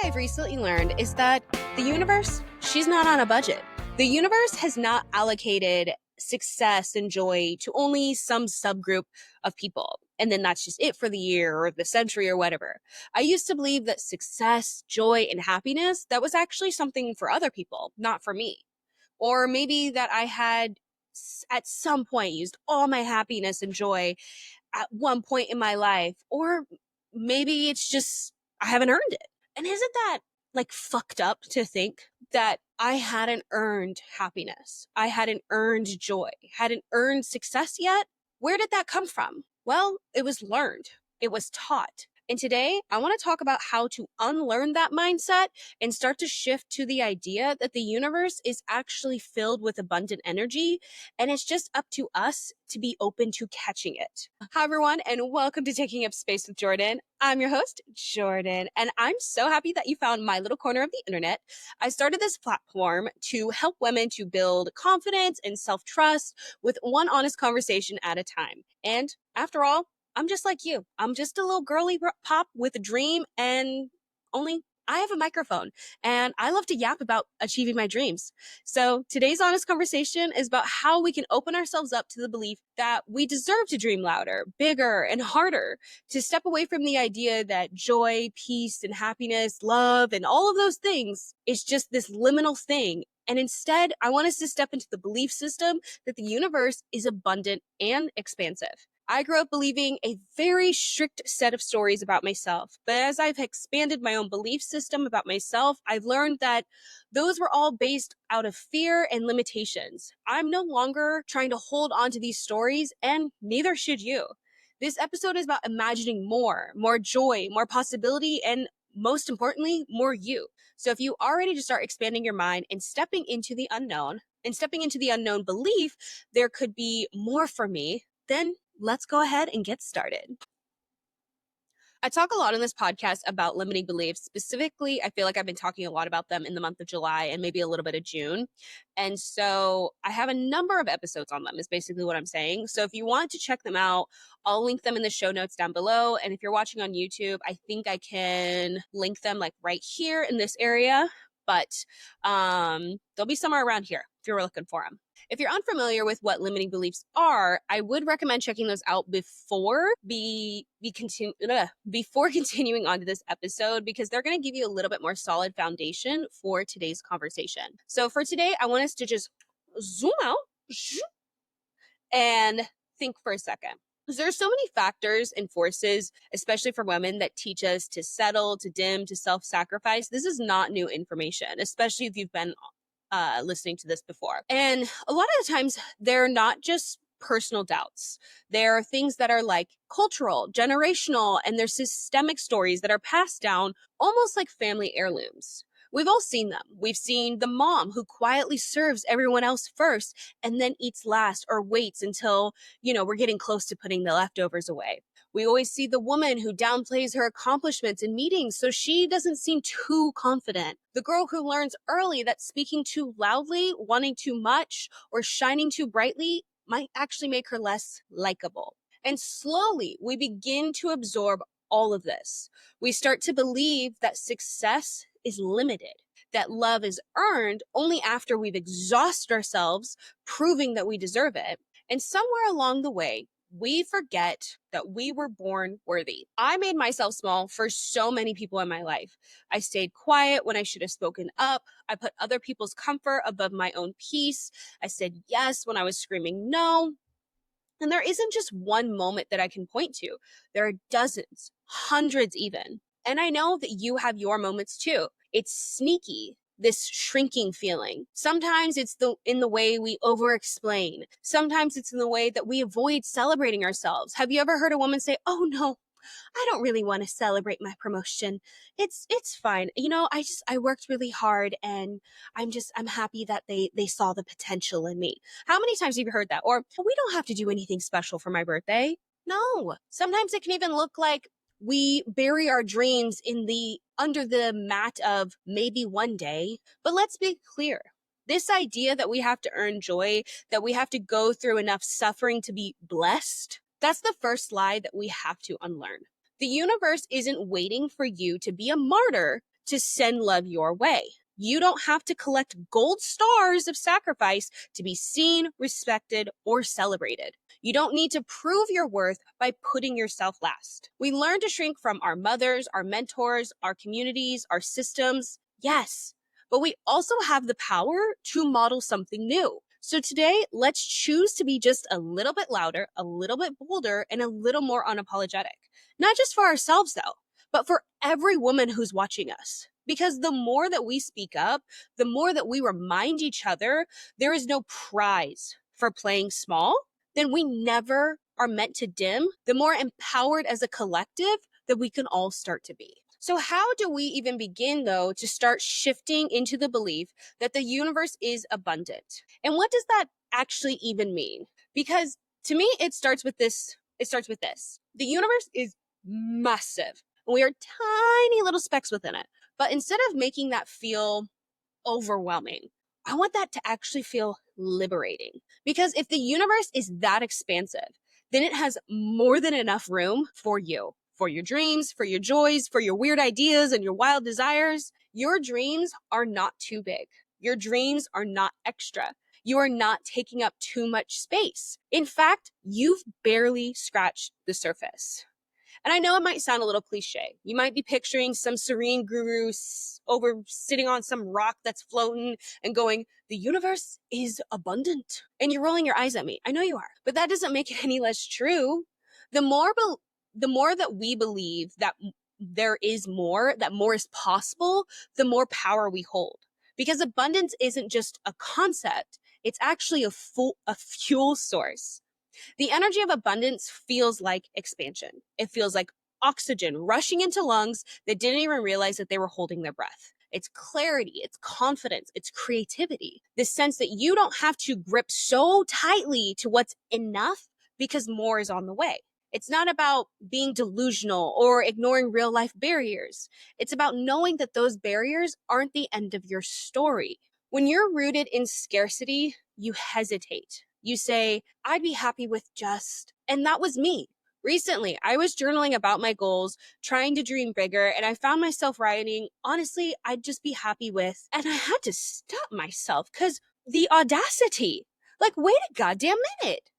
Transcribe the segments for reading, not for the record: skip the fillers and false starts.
I've recently learned is that the universe, she's not on a budget. The universe has not allocated success and joy to only some subgroup of people. And then that's just it for the year or the century or whatever. I used to believe that success, joy, and happiness, that was actually something for other people, not for me. Or maybe that I had at some point used all my happiness and joy at one point in my life. Or maybe it's just I haven't earned it. And isn't that like fucked up to think that I hadn't earned happiness? I hadn't earned joy, hadn't earned success yet? Where did that come from? Well, it was learned. It was taught. And today I want to talk about how to unlearn that mindset and start to shift to the idea that the universe is actually filled with abundant energy, and it's just up to us to be open to catching it. Hi, everyone, and welcome to Taking Up Space with Jordan. I'm your host, Jordan, and I'm so happy that you found my little corner of the internet. I started this platform to help women to build confidence and self-trust with one honest conversation at a time. And after all, I'm just like you. I'm just a little girly pop with a dream, and only I have a microphone, and I love to yap about achieving my dreams. So today's honest conversation is about how we can open ourselves up to the belief that we deserve to dream louder, bigger, and harder, to step away from the idea that joy, peace, and happiness, love, and all of those things is just this liminal thing. And instead, I want us to step into the belief system that the universe is abundant and expansive. I grew up believing a very strict set of stories about myself, but as I've expanded my own belief system about myself, I've learned that those were all based out of fear and limitations. I'm no longer trying to hold on to these stories, and neither should you. This episode is about imagining more joy, more possibility, and most importantly, more you. So if you are ready to start expanding your mind and stepping into the unknown belief, there could be more for me, then let's go ahead and get started. I talk a lot in this podcast about limiting beliefs. Specifically, I feel like I've been talking a lot about them in the month of July and maybe a little bit of June. And so I have a number of episodes on them is basically what I'm saying. So if you want to check them out, I'll link them in the show notes down below. And if you're watching on YouTube, I think I can link them like right here in this area. But they'll be somewhere around here if you're looking for them. If you're unfamiliar with what limiting beliefs are, I would recommend checking those out before continuing on to this episode, because they're going to give you a little bit more solid foundation for today's conversation. So for today, I want us to just zoom out and think for a second. There's so many factors and forces, especially for women, that teach us to settle, to dim, to self-sacrifice. This is not new information, especially if you've been listening to this before. And a lot of the times, they're not just personal doubts. There are things that are like cultural, generational, and there's systemic stories that are passed down almost like family heirlooms. We've all seen them. We've seen the mom who quietly serves everyone else first and then eats last, or waits until, we're getting close to putting the leftovers away. We always see the woman who downplays her accomplishments in meetings so she doesn't seem too confident. The girl who learns early that speaking too loudly, wanting too much, or shining too brightly might actually make her less likable. And slowly, we begin to absorb all of this. We start to believe that success is limited, that love is earned only after we've exhausted ourselves, proving that we deserve it. And somewhere along the way, we forget that we were born worthy. I made myself small for so many people in my life. I stayed quiet when I should have spoken up. I put other people's comfort above my own peace. I said yes when I was screaming no. And there isn't just one moment that I can point to. There are dozens, hundreds even. And I know that you have your moments too. It's sneaky, this shrinking feeling. Sometimes it's in the way we over-explain. Sometimes it's in the way that we avoid celebrating ourselves. Have you ever heard a woman say, "Oh no, I don't really want to celebrate my promotion. It's fine. I worked really hard, and I'm happy that they saw the potential in me." How many times have you heard that? Or, "We don't have to do anything special for my birthday." No. Sometimes it can even look like we bury our dreams under the mat of maybe one day. But let's be clear. This idea that we have to earn joy, that we have to go through enough suffering to be blessed, that's the first lie that we have to unlearn. The universe isn't waiting for you to be a martyr to send love your way. You don't have to collect gold stars of sacrifice to be seen, respected, or celebrated. You don't need to prove your worth by putting yourself last. We learn to shrink from our mothers, our mentors, our communities, our systems. Yes, but we also have the power to model something new. So today, let's choose to be just a little bit louder, a little bit bolder, and a little more unapologetic. Not just for ourselves, though, but for every woman who's watching us. Because the more that we speak up, the more that we remind each other there is no prize for playing small, then we never are meant to dim, the more empowered as a collective that we can all start to be. So how do we even begin, though, to start shifting into the belief that the universe is abundant? And what does that actually even mean? Because to me, it starts with this. The universe is massive. And we are tiny little specks within it. But instead of making that feel overwhelming, I want that to actually feel liberating. Because if the universe is that expansive, then it has more than enough room for you, for your dreams, for your joys, for your weird ideas and your wild desires. Your dreams are not too big. Your dreams are not extra. You are not taking up too much space. In fact, you've barely scratched the surface. And I know it might sound a little cliche. You might be picturing some serene guru over sitting on some rock that's floating and going, the universe is abundant. And you're rolling your eyes at me. I know you are. But that doesn't make it any less true. The more that we believe that there is more, that more is possible, the more power we hold. Because abundance isn't just a concept. It's actually a fuel source. The energy of abundance feels like expansion. It feels like oxygen rushing into lungs that didn't even realize that they were holding their breath. It's clarity, it's confidence, it's creativity. This sense that you don't have to grip so tightly to what's enough because more is on the way. It's not about being delusional or ignoring real life barriers. It's about knowing that those barriers aren't the end of your story. When you're rooted in scarcity, you hesitate. You say, I'd be happy with just, and that was me. Recently, I was journaling about my goals, trying to dream bigger, and I found myself writing, honestly, I'd just be happy with, and I had to stop myself because the audacity, like, wait a goddamn minute.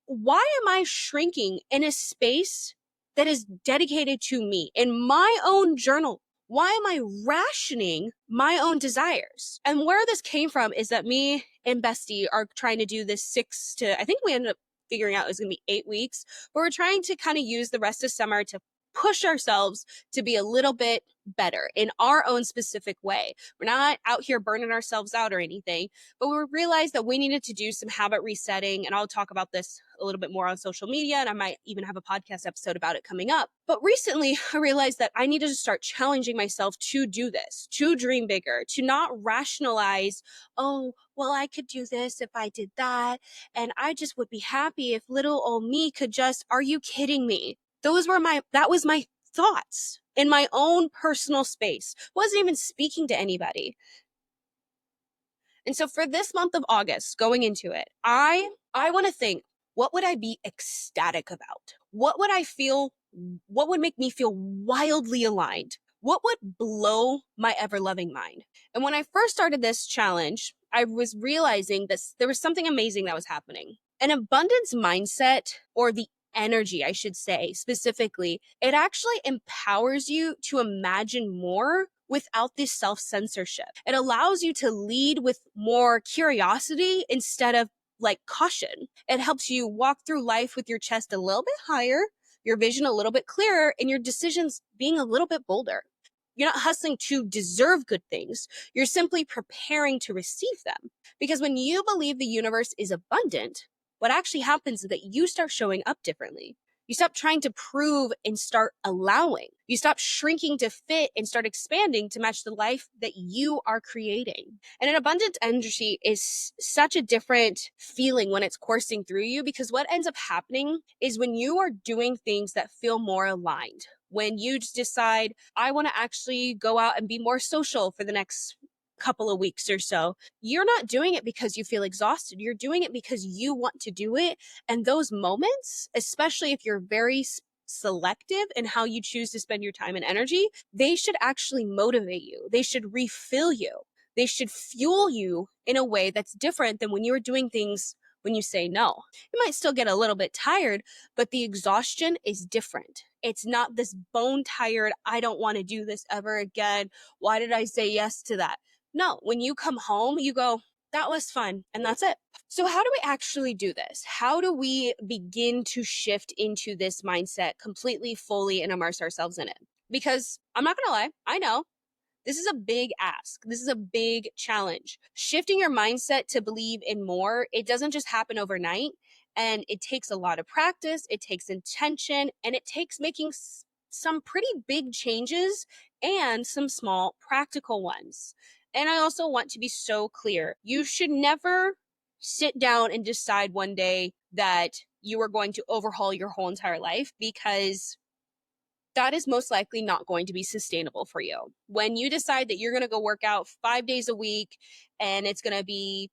Why am I shrinking in a space that is dedicated to me in my own journal? Why am I rationing my own desires? And where this came from is that me and Bestie are trying to do this I think we ended up figuring out it was going to be 8 weeks, but we're trying to kind of use the rest of summer to push ourselves to be a little bit better in our own specific way. We're not out here burning ourselves out or anything, but we realized that we needed to do some habit resetting. And I'll talk about this a little bit more on social media, and I might even have a podcast episode about it coming up. But recently I realized that I needed to start challenging myself to do this, to dream bigger, to not rationalize, oh, well, I could do this if I did that. And I just would be happy if little old me could just, are you kidding me? That was my thoughts in my own personal space. Wasn't even speaking to anybody. And so for this month of August, going into it, I want to think, what would I be ecstatic about? What would make me feel wildly aligned? What would blow my ever-loving mind? And when I first started this challenge, I was realizing that there was something amazing that was happening. An abundance mindset, or the energy, I should say, specifically, it actually empowers you to imagine more without this self-censorship. It allows you to lead with more curiosity instead of like caution. It helps you walk through life with your chest a little bit higher, your vision a little bit clearer, and your decisions being a little bit bolder. You're not hustling to deserve good things. You're simply preparing to receive them. Because when you believe the universe is abundant, what actually happens is that you start showing up differently. You stop trying to prove and start allowing. You stop shrinking to fit and start expanding to match the life that you are creating. And an abundant energy is such a different feeling when it's coursing through you, because what ends up happening is when you are doing things that feel more aligned, when you just decide, I want to actually go out and be more social for the next couple of weeks or so, you're not doing it because you feel exhausted. You're doing it because you want to do it. And those moments, especially if you're very selective in how you choose to spend your time and energy, they should actually motivate you. They should refill you. They should fuel you in a way that's different than when you are doing things when you say no. You might still get a little bit tired, but the exhaustion is different. It's not this bone tired, I don't want to do this ever again. Why did I say yes to that? No, when you come home, you go, that was fun, and that's it. So how do we actually do this? How do we begin to shift into this mindset completely, fully, and immerse ourselves in it? Because I'm not going to lie, I know this is a big ask. This is a big challenge. Shifting your mindset to believe in more, it doesn't just happen overnight. And it takes a lot of practice, it takes intention, and it takes making some pretty big changes and some small practical ones. And I also want to be so clear, you should never sit down and decide one day that you are going to overhaul your whole entire life, because that is most likely not going to be sustainable for you. When you decide that you're going to go work out 5 days a week, and it's going to be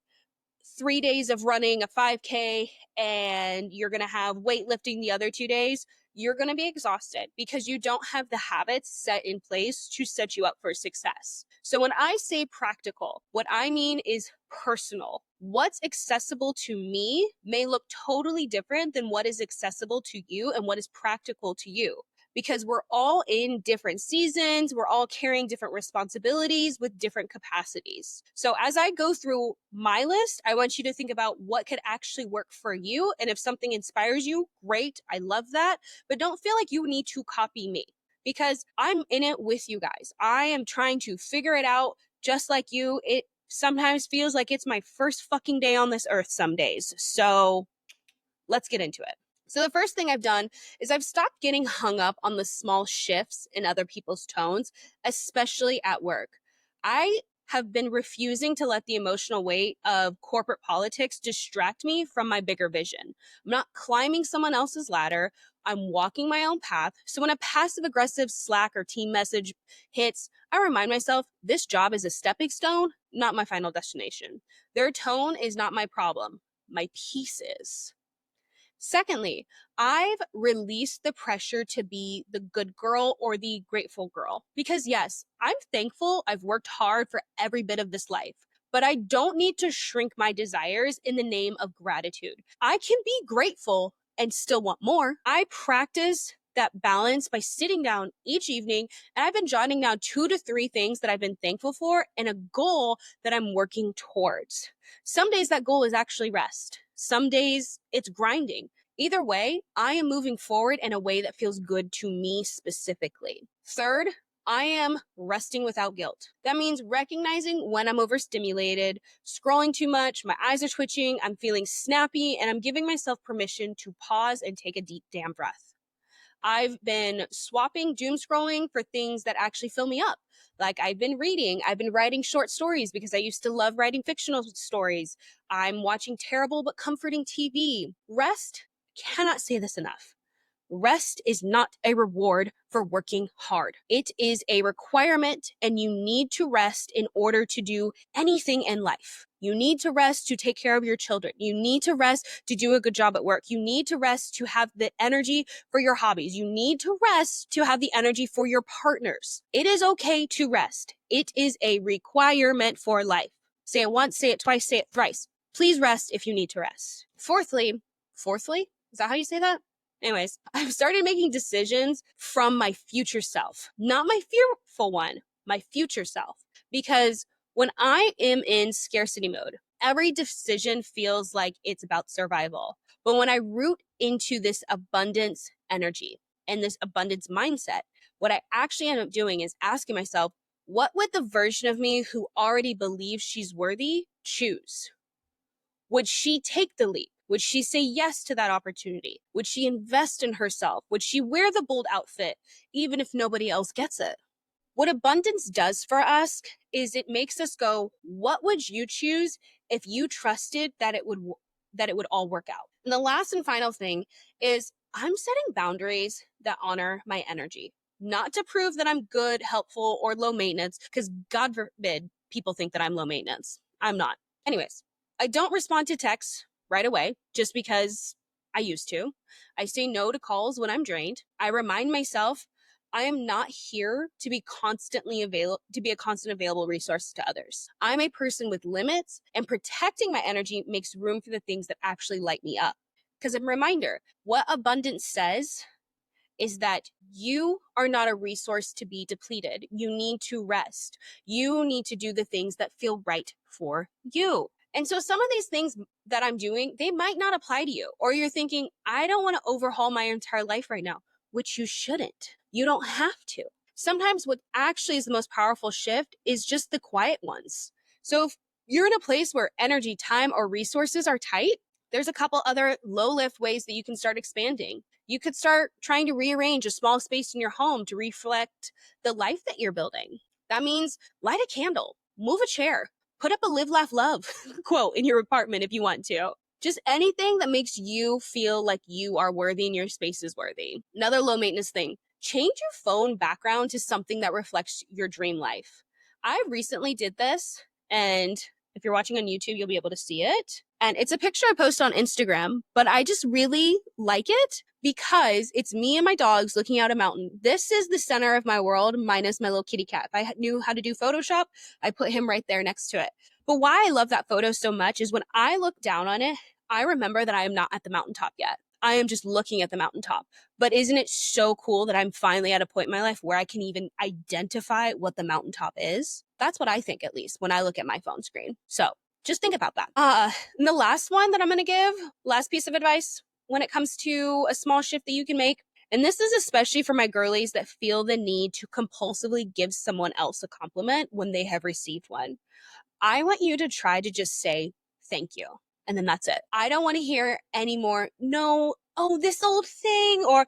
3 days of running a 5K, and you're going to have weightlifting the other 2 days, you're going to be exhausted because you don't have the habits set in place to set you up for success. So when I say practical, what I mean is personal. What's accessible to me may look totally different than what is accessible to you and what is practical to you, because we're all in different seasons. We're all carrying different responsibilities with different capacities. So as I go through my list, I want you to think about what could actually work for you. And if something inspires you, great. I love that. But don't feel like you need to copy me, because I'm in it with you guys. I am trying to figure it out just like you. It sometimes feels like it's my first fucking day on this earth some days. So let's get into it. So the first thing I've done is I've stopped getting hung up on the small shifts in other people's tones, especially at work. I have been refusing to let the emotional weight of corporate politics distract me from my bigger vision. I'm not climbing someone else's ladder. I'm walking my own path. So when a passive aggressive Slack or team message hits, I remind myself this job is a stepping stone, not my final destination. Their tone is not my problem. My peace is. Secondly, I've released the pressure to be the good girl or the grateful girl, because yes, I'm thankful I've worked hard for every bit of this life, but I don't need to shrink my desires in the name of gratitude. I can be grateful and still want more. I practice that balance by sitting down each evening, and I've been jotting down 2 to 3 things that I've been thankful for and a goal that I'm working towards. Some days that goal is actually rest. Some days it's grinding. Either way, I am moving forward in a way that feels good to me specifically. Third, I am resting without guilt. That means recognizing when I'm overstimulated, scrolling too much, my eyes are twitching, I'm feeling snappy, and I'm giving myself permission to pause and take a deep damn breath. I've been swapping doom scrolling for things that actually fill me up. Like I've been writing short stories because I used to love writing fictional stories. I'm watching terrible but comforting TV. Rest, cannot say this enough. Rest is not a reward for working hard. It is a requirement, and you need to rest in order to do anything in life. You need to rest to take care of your children. You need to rest to do a good job at work. You need to rest to have the energy for your hobbies. You need to rest to have the energy for your partners. It is okay to rest. It is a requirement for life. Say it once, say it twice, say it thrice. Please rest if you need to rest. Fourthly, is that how you say that? Anyways, I've started making decisions from my future self, not my fearful one, my future self. Because when I am in scarcity mode, every decision feels like it's about survival. But when I root into this abundance energy and this abundance mindset, what I actually end up doing is asking myself, what would the version of me who already believes she's worthy choose? Would she take the leap? Would she say yes to that opportunity? Would she invest in herself? Would she wear the bold outfit, even if nobody else gets it? What abundance does for us is it makes us go, what would you choose if you trusted that it would all work out? And the last and final thing is I'm setting boundaries that honor my energy, not to prove that I'm good, helpful, or low maintenance, because God forbid people think that I'm low maintenance. I'm not. Anyways, I don't respond to texts right away just because I used to. I say no to calls when I'm drained. I remind myself I am not here to be to be a constant available resource to others. I'm a person with limits, and protecting my energy makes room for the things that actually light me up. Because a reminder, what abundance says is that you are not a resource to be depleted. You need to rest. You need to do the things that feel right for you. And so some of these things that I'm doing, they might not apply to you. Or you're thinking, I don't want to overhaul my entire life right now, which you shouldn't. You don't have to. Sometimes what actually is the most powerful shift is just the quiet ones. So if you're in a place where energy, time, or resources are tight, there's a couple other low lift ways that you can start expanding. You could start trying to rearrange a small space in your home to reflect the life that you're building. That means light a candle, move a chair, put up a live, laugh, love quote in your apartment if you want to. Just anything that makes you feel like you are worthy and your space is worthy. Another low maintenance thing, change your phone background to something that reflects your dream life. I recently did this, and if you're watching on YouTube, you'll be able to see it. And it's a picture I post on Instagram, but I just really like it because it's me and my dogs looking out a mountain. This is the center of my world, minus my little kitty cat. If I knew how to do Photoshop, I put him right there next to it. But why I love that photo so much is when I look down on it, I remember that I am not at the mountaintop yet. I am just looking at the mountaintop. But isn't it so cool that I'm finally at a point in my life where I can even identify what the mountaintop is? That's what I think, at least, when I look at my phone screen. So just think about that. And the last one that I'm going to give, last piece of advice when it comes to a small shift that you can make, and this is especially for my girlies that feel the need to compulsively give someone else a compliment when they have received one. I want you to try to just say thank you. And then that's it. I don't want to hear any more, no, oh, this old thing, or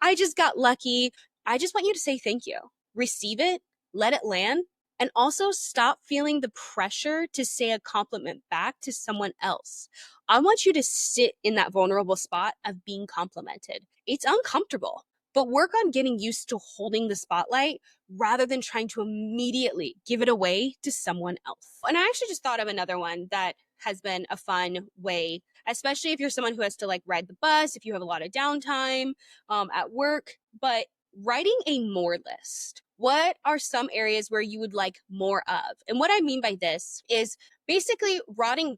I just got lucky. I just want you to say thank you. Receive it, let it land, and also stop feeling the pressure to say a compliment back to someone else. I want you to sit in that vulnerable spot of being complimented. It's uncomfortable, but work on getting used to holding the spotlight rather than trying to immediately give it away to someone else. And I actually just thought of another one that has been a fun way, especially if you're someone who has to like ride the bus, if you have a lot of downtime at work, but writing a more list. What are some areas where you would like more of? And what I mean by this is basically writing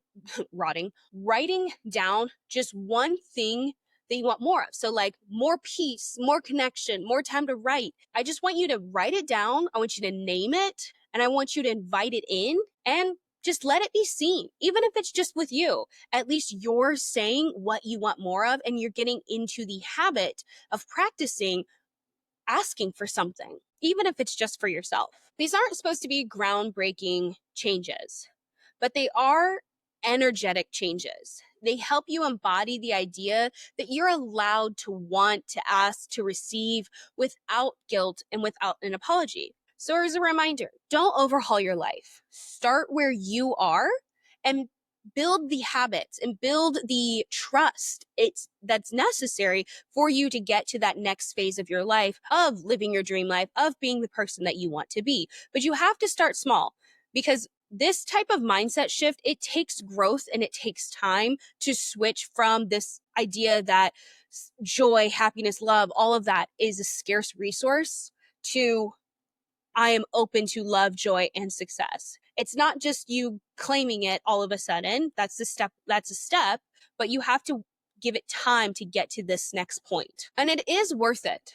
down just one thing that you want more of. So like more peace, more connection, more time to write. I just want you to write it down. I want you to name it, and I want you to invite it in and just let it be seen. Even if it's just with you, at least you're saying what you want more of, and you're getting into the habit of practicing asking for something, even if it's just for yourself. These aren't supposed to be groundbreaking changes, but they are energetic changes. They help you embody the idea that you're allowed to want, to ask, to receive without guilt and without an apology. So as a reminder, don't overhaul your life. Start where you are and build the habits and build the trust that's necessary for you to get to that next phase of your life, of living your dream life, of being the person that you want to be. But you have to start small, because this type of mindset shift, it takes growth and it takes time to switch from this idea that joy, happiness, love, all of that is a scarce resource, to I am open to love, joy, and success. It's not just you claiming it all of a sudden. That's a step, but you have to give it time to get to this next point. And it is worth it.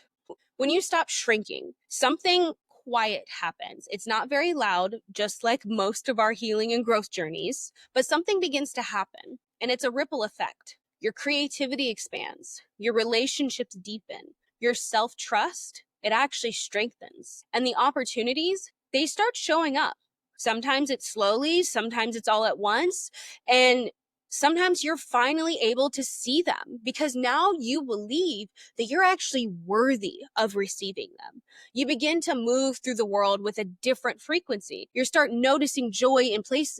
When you stop shrinking, something quiet happens. It's not very loud, just like most of our healing and growth journeys, but something begins to happen, and it's a ripple effect. Your creativity expands, your relationships deepen, your self-trust, it actually strengthens. And the opportunities, they start showing up. Sometimes it's slowly, sometimes it's all at once. And sometimes you're finally able to see them because now you believe that you're actually worthy of receiving them. You begin to move through the world with a different frequency. You start noticing joy in places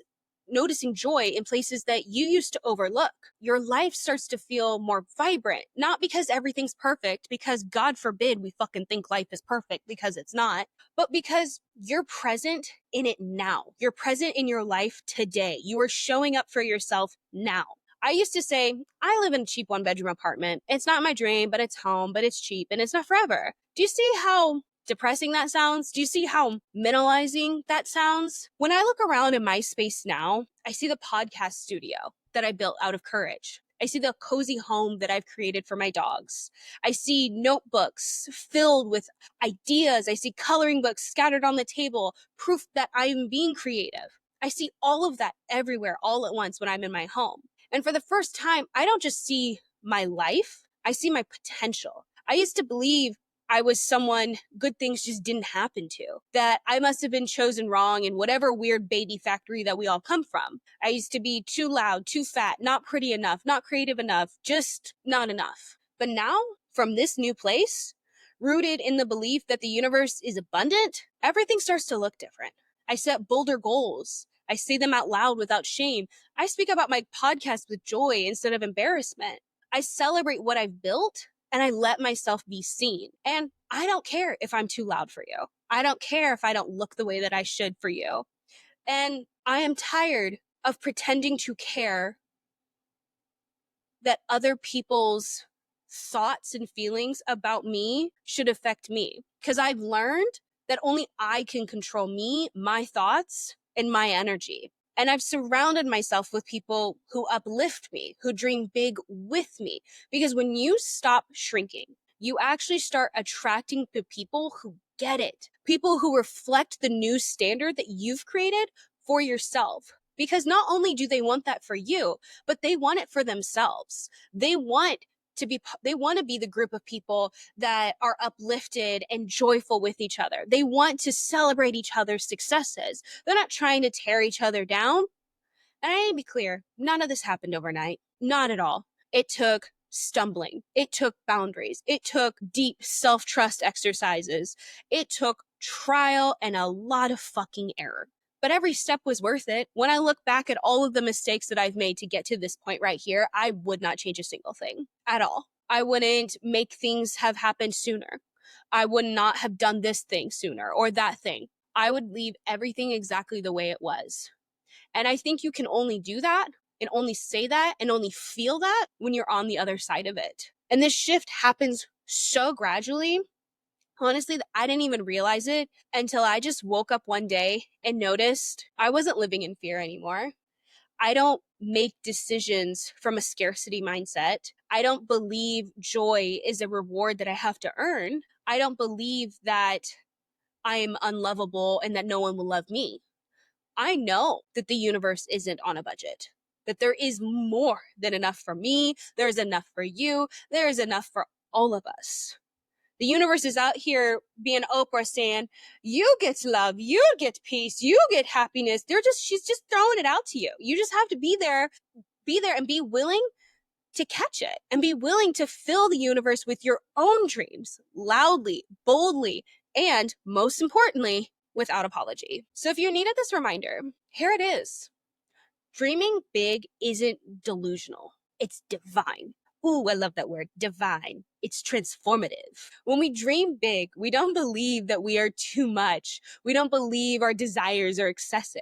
that you used to overlook. Your life starts to feel more vibrant, not because everything's perfect, because God forbid we fucking think life is perfect, because it's not, but because you're present in it now. You're present in your life today. You are showing up for yourself now. I used to say, I live in a cheap 1-bedroom apartment. It's not my dream, but it's home, but it's cheap and it's not forever. Do you see how depressing that sounds? Do you see how minimalizing that sounds? When I look around in my space now, I see the podcast studio that I built out of courage. I see the cozy home that I've created for my dogs. I see notebooks filled with ideas. I see coloring books scattered on the table, proof that I'm being creative. I see all of that everywhere all at once when I'm in my home. And for the first time, I don't just see my life, I see my potential. I used to believe I was someone good things just didn't happen to, that I must have been chosen wrong in whatever weird baby factory that we all come from. I used to be too loud, too fat, not pretty enough, not creative enough, just not enough. But now, from this new place, rooted in the belief that the universe is abundant, everything starts to look different. I set bolder goals. I say them out loud without shame. I speak about my podcast with joy instead of embarrassment. I celebrate what I've built and I let myself be seen. And I don't care if I'm too loud for you. I don't care if I don't look the way that I should for you. And I am tired of pretending to care that other people's thoughts and feelings about me should affect me. Because I've learned that only I can control me, my thoughts, and my energy. And I've surrounded myself with people who uplift me, who dream big with me. Because when you stop shrinking, you actually start attracting the people who get it. People who reflect the new standard that you've created for yourself. Because not only do they want that for you, but they want it for themselves. They want to be the group of people that are uplifted and joyful with each other. They want to celebrate each other's successes. They're not trying to tear each other down. And I need to be clear, none of this happened overnight. Not at all. It took stumbling. It took boundaries. It took deep self-trust exercises. It took trial and a lot of fucking error. But every step was worth it. When I look back at all of the mistakes that I've made to get to this point right here, I would not change a single thing at all. I wouldn't make things have happened sooner. I would not have done this thing sooner or that thing. I would leave everything exactly the way it was. And I think you can only do that and only say that and only feel that when you're on the other side of it. And this shift happens so gradually. Honestly, I didn't even realize it until I just woke up one day and noticed I wasn't living in fear anymore. I don't make decisions from a scarcity mindset. I don't believe joy is a reward that I have to earn. I don't believe that I am unlovable and that no one will love me. I know that the universe isn't on a budget, that there is more than enough for me. There's enough for you. There's enough for all of us. The universe is out here being Oprah saying, you get love, you get peace, you get happiness. She's just throwing it out to you. You just have to be there and be willing to catch it and be willing to fill the universe with your own dreams loudly, boldly, and most importantly, without apology. So if you needed this reminder, here it is. Dreaming big isn't delusional. It's divine. Ooh, I love that word, divine. It's transformative. When we dream big, we don't believe that we are too much. We don't believe our desires are excessive.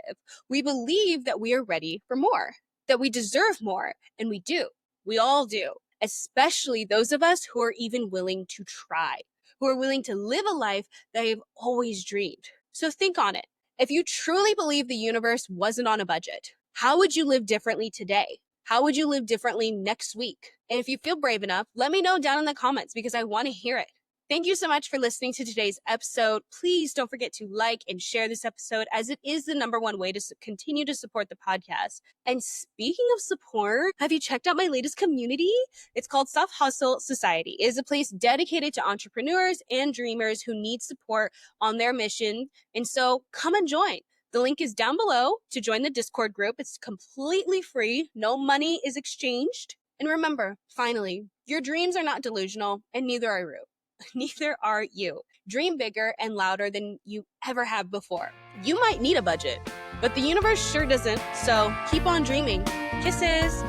We believe that we are ready for more, that we deserve more, and we do. We all do, especially those of us who are even willing to try, who are willing to live a life that they've always dreamed. So think on it. If you truly believe the universe wasn't on a budget, how would you live differently today? How would you live differently next week? And if you feel brave enough, let me know down in the comments because I want to hear it. Thank you so much for listening to today's episode. Please don't forget to like and share this episode as it is the #1 way to continue to support the podcast. And speaking of support, have you checked out my latest community? It's called Soft Hustle Society. It is a place dedicated to entrepreneurs and dreamers who need support on their mission. And so come and join. The link is down below to join the Discord group. It's completely free. No money is exchanged. And remember, finally, your dreams are not delusional and neither are you. Neither are you. Dream bigger and louder than you ever have before. You might need a budget, but the universe sure doesn't. So keep on dreaming. Kisses.